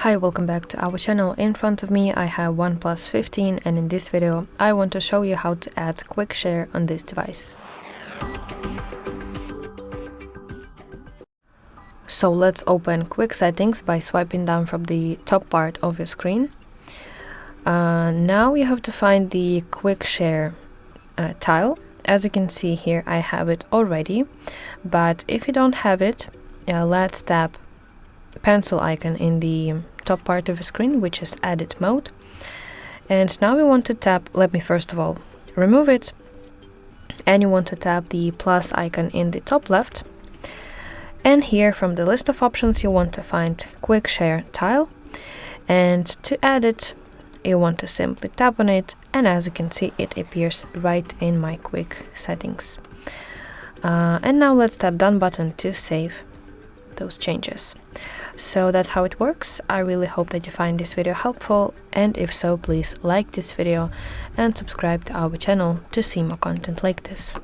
Hi, welcome back to our channel. In front of me I have OnePlus 15 and in this video I want to show you how to add quick share on this device. So let's open quick settings by swiping down from the top part of your screen. Now you have to find the quick share tile. As you can see here, I have it already, but if you don't have it, let's tap pencil icon in the top part of the screen, which is edit mode. And now we want to tap, let me first of all remove it, and you want to tap the plus icon in the top left. And here from the list of options you want to find quick share tile, and to add it you want to simply tap on it, and as you can see it appears right in my quick settings. And now let's tap done button to save those changes. So that's how it works. I really hope that you find this video helpful, and if so, please like this video and subscribe to our channel to see more content like this.